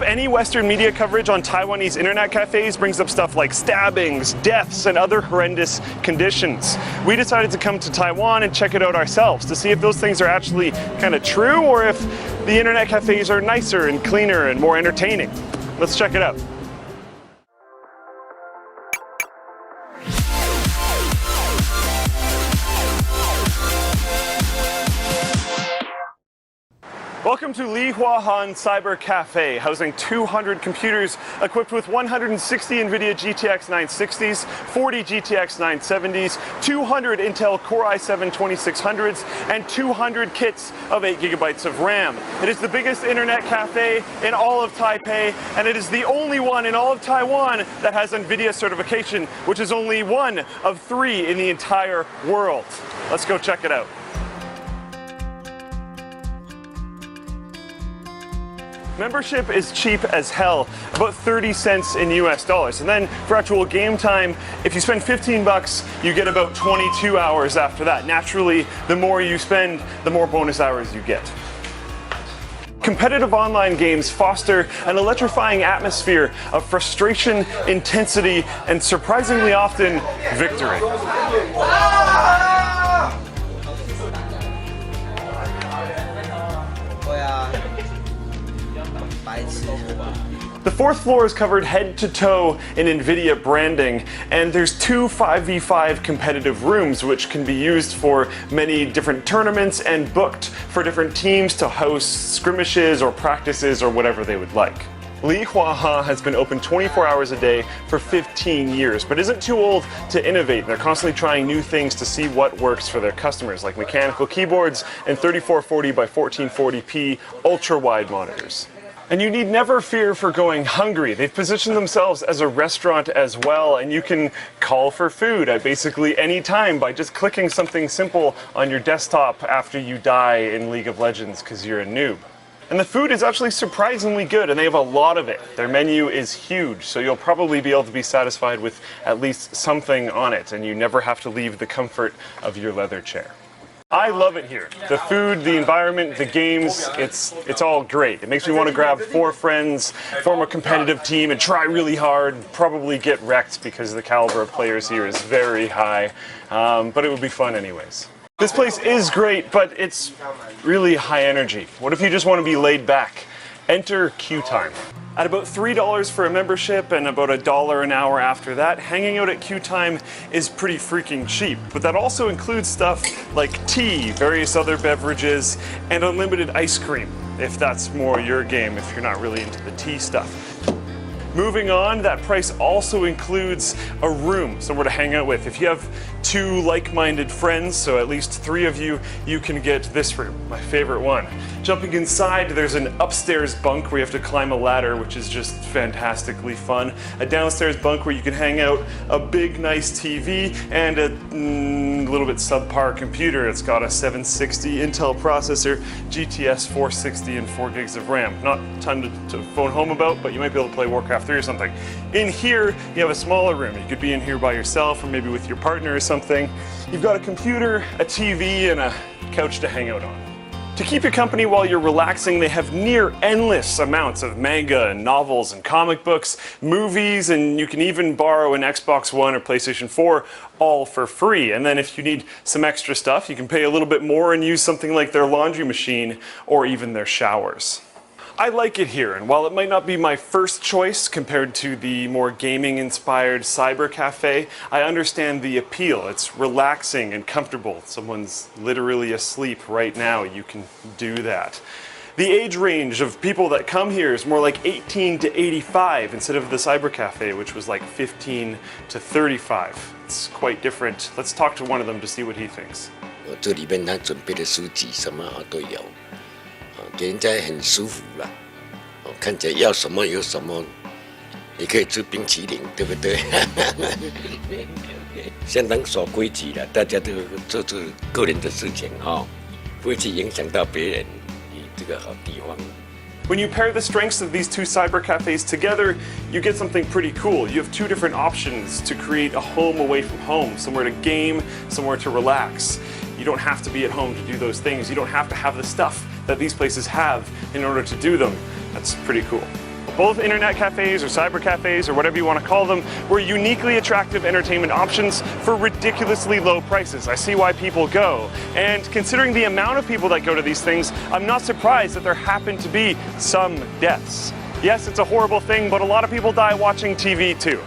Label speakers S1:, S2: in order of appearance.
S1: any Western media coverage on Taiwanese internet cafes brings up stuff like stabbings, deaths, and other horrendous conditions. We decided to come to Taiwan and check it out ourselves to see if those things are actually kind of true or if the internet cafes are nicer and cleaner and more entertaining. Let's check it out. Welcome to Li Huahan Cyber Cafe, housing 200 computers equipped with 160 NVIDIA GTX 960s, 40 GTX 970s, 200 Intel Core i7 2600s, and 200 kits of 8 gigabytes of RAM. It is the biggest internet cafe in all of Taipei, and it is the only one in all of Taiwan that has NVIDIA certification, which is only one of 3 in the entire world. Let's go check it out. Membership is cheap as hell, about 30 cents in US dollars. And then for actual game time, if you spend 15 bucks, you get about 22 hours after that. Naturally, the more you spend, the more bonus hours you get. Competitive online games foster an electrifying atmosphere of frustration, intensity, and surprisingly often, victory. The 4th floor is covered head to toe in NVIDIA branding, and there's 2 5v5 competitive rooms which can be used for many different tournaments and booked for different teams to host skirmishes or practices or whatever they would like. Li Huahan has been open 24 hours a day for 15 years, but isn't too old to innovate. They're constantly trying new things to see what works for their customers, like mechanical keyboards and 3440 by 1440p ultra-wide monitors. And you need never fear for going hungry. They've positioned themselves as a restaurant as well, and you can call for food at basically any time by just clicking something simple on your desktop after you die in League of Legends because you're a noob. And the food is actually surprisingly good, and they have a lot of it. Their menu is huge, so you'll probably be able to be satisfied with at least something on it, and you never have to leave the comfort of your leather chair. I love it here. The food, the environment, the games, it's all great. It makes me want to grab 4 friends, form a competitive team, and try really hard, probably get wrecked because the caliber of players here is very high, but it would be fun anyways. This place is great, but it's really high energy. What if you just want to be laid back? Enter queue time. At about $3 for a membership and about $1 an hour after that, hanging out at queue time is pretty freaking cheap. But that also includes stuff like tea, various other beverages, and unlimited ice cream, if that's more your game, if you're not really into the tea stuff. Moving on, that price also includes a room, somewhere to hang out with. If you have 2 like-minded friends, so at least 3 of you, you can get this room, my favorite one. Jumping inside, there's an upstairs bunk where you have to climb a ladder, which is just fantastically fun. A downstairs bunk where you can hang out, a big, nice TV, and a little bit subpar computer. It's got a 760 Intel processor, GTS 460, and 4 gigs of RAM. Not a ton to phone home about, but you might be able to play Warcraft 3 or something. In here, you have a smaller room. You could be in here by yourself or maybe with your partner or something. You've got a computer, a TV, and a couch to hang out on. To keep you company while you're relaxing, they have near endless amounts of manga and novels and comic books, movies, and you can even borrow an Xbox One or PlayStation 4 all for free. And then if you need some extra stuff, you can pay a little bit more and use something like their laundry machine or even their showers. I like it here, and while it might not be my first choice compared to the more gaming-inspired cyber cafe, I understand the appeal. It's relaxing and comfortable. Someone's literally asleep right now. You can do that. The age range of people that come here is more like 18 to 85 instead of the cyber cafe, which was like 15 to 35. It's quite different. Let's talk to one of them to see what he thinks.
S2: 这里面他准备的书籍什么都有。 给人家很舒服啦，看起来要什么有什么，也可以吃冰淇淋，对不对？相当守规矩了，大家都做做个人的事情哈，不会去影响到别人，这个好地方。
S1: When you pair the strengths of these 2 cyber cafes together, you get something pretty cool. You have 2 different options to create a home away from home, somewhere to game, somewhere to relax. You don't have to be at home to do those things. You don't have to have the stuff that these places have in order to do them. That's pretty cool. Both internet cafes or cyber cafes or whatever you want to call them were uniquely attractive entertainment options for ridiculously low prices. I see why people go. And considering the amount of people that go to these things, I'm not surprised that there happen to be some deaths. Yes, it's a horrible thing, but a lot of people die watching TV too.